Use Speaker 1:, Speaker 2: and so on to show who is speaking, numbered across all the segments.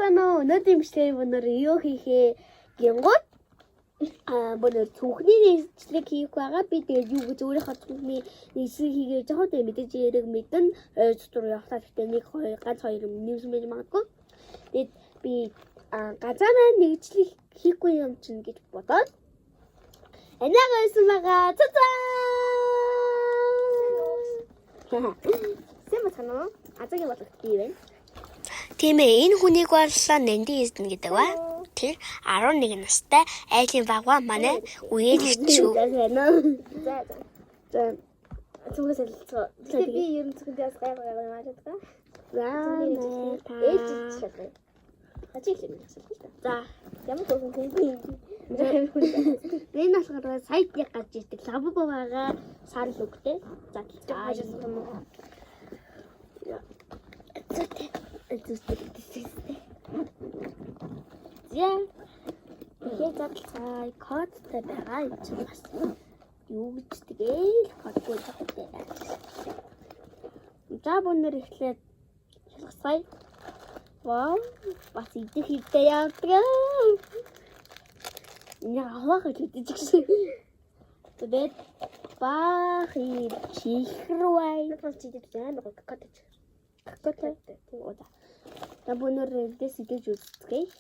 Speaker 1: байна уу? Өнөөдөр имжлэг өнөр юу хийхээ гингууд өнөр цүнхний нийслэг хийх байгаа. Би тэгээд юу гэж өөрийнхөө цүнхний нийслэг хийгээ жоохон тэгээд мэдээж яриг мэдэн дотор явахлаа гэхдээ нэг ганц хоёр нэмсэн байж магадгүй. Тэгээд би газараа нэгжлэх хийхгүй юм чинь гэж бодоод энэгээс байгаа. Сэм танаа азагийн бодлого тийм байна.
Speaker 2: Тийм ээ, энэ хүнийг боллоо Нэнди эзэн гэдэг ба. Тэр 11 настай айлын багва манай үеэр ирчихв.
Speaker 1: За. Цугаас хэлцээ. Тэгээд би ер нь цугаас гайваа юм аа гэдэг. Ээлжиж. Ачиг юм хэлсэн. За. Ямар тоосон хүн юм. Энэ болохоор сайт яг гарч ирдэг. Лабба байгаа сар л үгтэй. За. Хаажсан юм уу? Яа. Тэгээд задлаа кодтай байгаа юм чинь бас юу гэж тэгэл кодгүй байгаа. За өнөр ихлээр шалгасай. Вау, бас идэх хэрэгтэй яадаг. Яавах гэж үзчихсэн. Тэгээд баах чихрвай. Бас идэх юм байна. Кодтэй. Ода. Табунөр дэс идэж үзтгэе.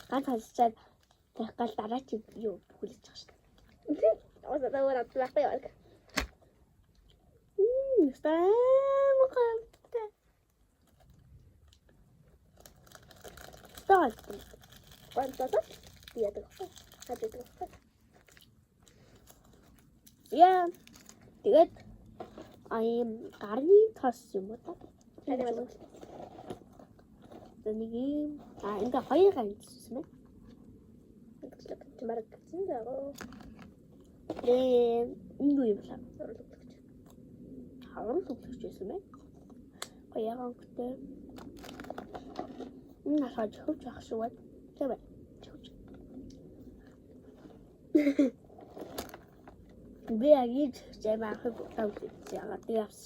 Speaker 1: Ганц хасчаад тэгвэл дараа чи юу хүлээж байгаа шүү дээ. Оса даваа атлах яа. Стаамгаа. Стаат. Пантата. Яадаг. Хаддаг. Яа. Тэгээд гарны тос юм уу та? Нэг юм ингээ хоёр ганцсан байна. Чимарк гэсэн даа. Энэ юу юм бэ? Харин тоглож байсан байна. Гоёгон гэдэг. Энэ хаж хөвч ах шүү байна. Тэвэ. Би агиж зэмаах тавьж яагаад яавс.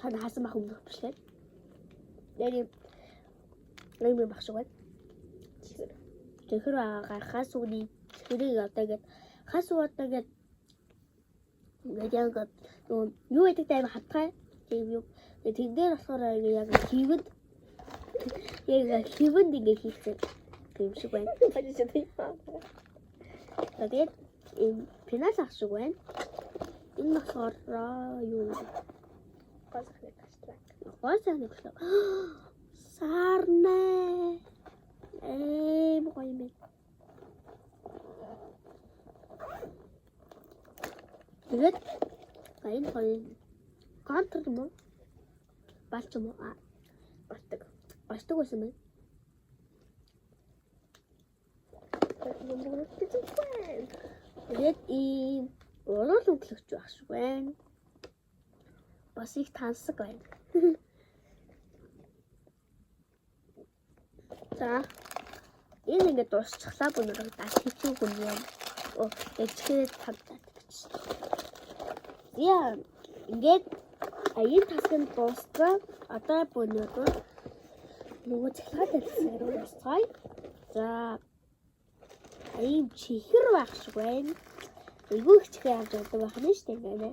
Speaker 1: Хана хасан мах өмнөх бишлээ. Яри нэмэр багш байна. Тэгэхээр хас үний хэрэг одоогээд хас удаагээд яг юу гэдэг тайм хатгай. Тийм юу. Тэн дээр болохоор яг хийвэд яг хийвэд ингээ хийчихсэн юм шиг байна. Тэгээд пенал ах шиг байна. Энэ болохоор юу госхны кашлаг. Сарнэ. Могойме. Тэгээд энэ хоёр контр юм уу? Балч юм уу? Баштаг байсан байна. Тэгээд ийм урал өглөгч байх шиг байна. Бас их тансаг байна. За. Энэ ингээд дуусчихлаа бүгд даа хийчихв хүн юм. Ичгээд тавтаад гэж. Яа, ингээд аян тасгын дууссан. Одоо бүгд нөгөө цахилгаан тавьсан руу дуусгая. За. Аян чихэр байх шиг байна. Эвгүй чихээ авч явдаг байх нь шүү дээ нэ.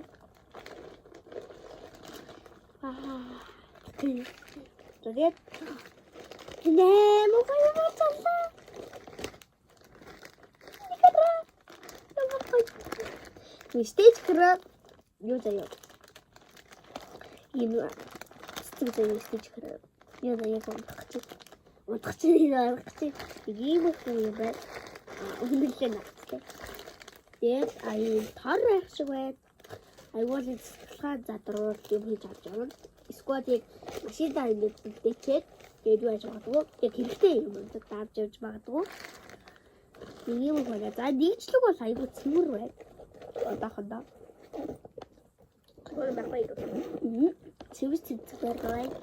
Speaker 1: Тэгээд нэ могой болчихлоо. Стейж хэрэг юу заяа. Энэ стейж хэрэг юу заяа унтах чинь ийм их юм байна. Үнэхээр надтай. Тэгээд аян тор байх шиг байна. Айгуул цэцлэгээ задруулж юм хийж авч явна. Эсвэл яг машиндаа ингээд бэлдээчээд тэгээд юу яаж магадгүй. Яг хэрэгтэй юм уу давж явж магадгүй. Нэг юм байна. За нэгжлэг бол айгуу цэвэр байна. Одоохондоо. Гол байхгүй. Цэвэр цэцлэгээр байна.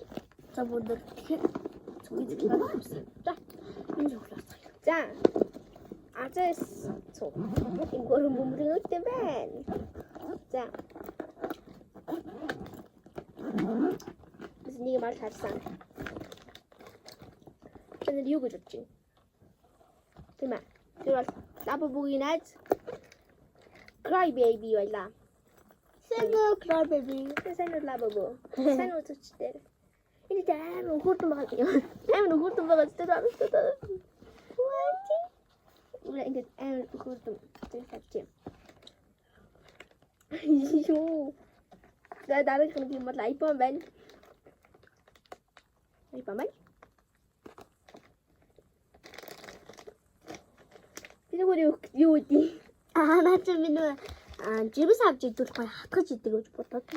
Speaker 1: За бүгд тэгэхээр цэцлэгээр байна. За энэ зөвлөс. За азэс цог. Энэ гөрөн бөмбөрөөтэй байна. За. нэг мал харсан. Тэнд юу гэж бодчих. Тийм ээ. Тэр бол Лабабугийн найз Cry Baby байлаа.
Speaker 2: Сэно Cry Baby.
Speaker 1: Сэно Лабабу. Сэно үчтэй. Энэ дэм хурдан байгаа юм. Дэм хурдан байгаа ч тэр аа. Ура ингээд хурдан тэгсэж. Юу. Дараагийн нэг юм бол iPhone байна. iPhone байна. Юу үгүй.
Speaker 2: Наач минь жимс авч идвэл гоё хатгаж идэг гэж бодоод.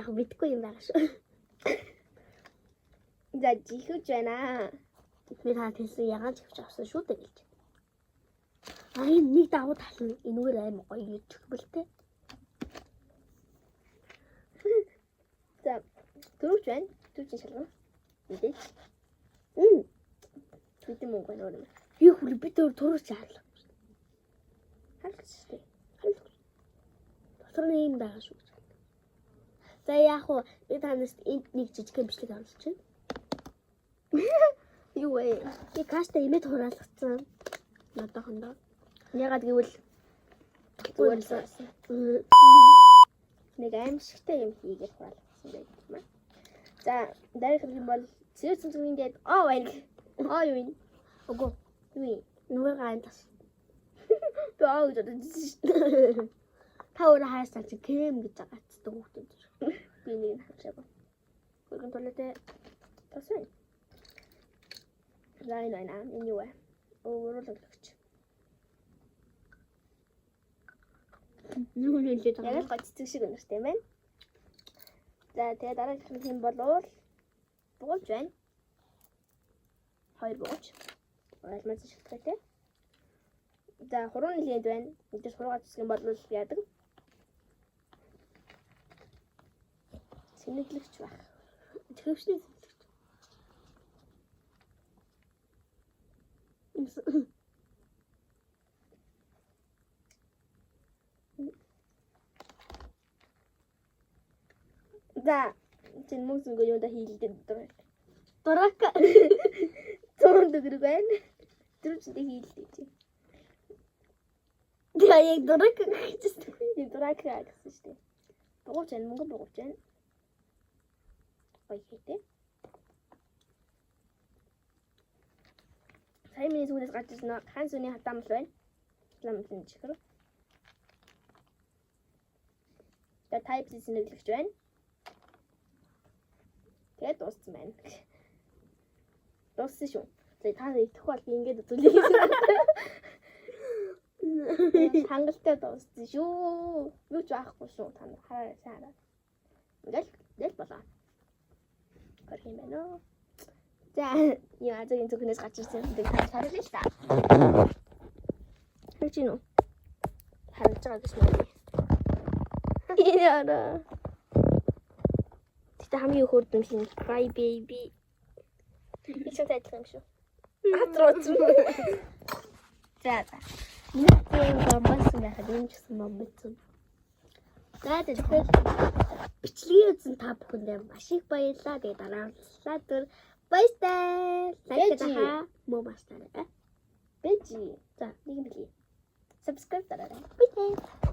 Speaker 2: Яг мэдгүй юм байгаа шүү.
Speaker 1: За жихүүж байна.
Speaker 2: Би та тийсэн ягаан ч авч авсан шүү дээ гэж. Энэ нэг давуу тал нь энэгээр аим гоё юм чигбэлтэй.
Speaker 1: За дөрөвч байна. Дөрөвч шалгана. Мэдээж. Бид мөнгө байна.
Speaker 2: Би хүл би төрөж хаалаа.
Speaker 1: Харагдчихлээ.
Speaker 2: Дотор нь юм байгаа шүү. За яг уу би танаас энд нэг жижиг бичлэг авч чинь.
Speaker 1: Юу вэ?
Speaker 2: Би каста имэд хураалгацсан. Надад
Speaker 1: Ягаад гэвэл зүгээр л нэг аимшигтай юм хийгээд хураалгасан байдаг юм аа. За дараах юм бол цэвэр цэцгийн гээд байна. Юу юм?
Speaker 2: Үгүй.
Speaker 1: Юу?
Speaker 2: Нүгээр гаантас.
Speaker 1: Би гэж бодсон шүү дээ.
Speaker 2: Та өөрөө хайсан чи крем гэж гацдаг хүүхдүүд.
Speaker 1: Би нэг нь хавчаагүй. Гүргэн толотой тасвэн. Лайн энэ юу вэ? Өөрөлдөгч.
Speaker 2: Юу нэлээд
Speaker 1: Яг л гоццэг шиг өнөртэй юм байна. За тэгээ дараагийн юм болвол бугуулж байна. 2 бугуулж. Ойлгомжтой шигтэй те. За хурууны лэнд байна. Мэдээж хуруугаа цэсгэн болвол яадаг. Сэнэглэгч байх.
Speaker 2: төвшний
Speaker 1: За чин мөсөнгөө юунда хийлдэг
Speaker 2: дурак
Speaker 1: 100 төгрөг байна. Дөрөвчөндөө хийлдэг чи.
Speaker 2: яг дурак гэжсэн.
Speaker 1: Тийм дурак гэсэн шүү дээ. Бугууч байна, мөнгө бугууч байна. Ойхтэй. Сайн миний сүнээс гарч ирсэн хаан сүний хатаамл байна. Ламлын чихэр. За type C нэглэгч байна. Тэгээд дууссан байна. Дууссан шүү. За та идэх бол би ингэж үзүүлээ. Хангалттай дууссан шүү. Юу ч байхгүй шүү. Та хараа сайн. Ингээл болоо. Гэх юм байна уу? За яа зөв энэ зөвхнээс гарч ирсэн юм даа хараад л та. Хэрэг чинь үү? Харж байгаа гэж нэ. Яа. Тэ хамгийн хурдан хин Cry Baby. Их сайтай юм шүү. Атрооч. За.
Speaker 2: Нэг бомбас байхад юм ч гэсэн бомбцсан. За тэгэхээр бичлэгийн үзэн та бүхэндээ маш их баярлалаа. Тэгээд дараалалаа түр баяртай. Лайк та муу бastаа.
Speaker 1: Бэжи. За нэг юм хэлье. Subscribe дараарай.
Speaker 2: Баярлалаа.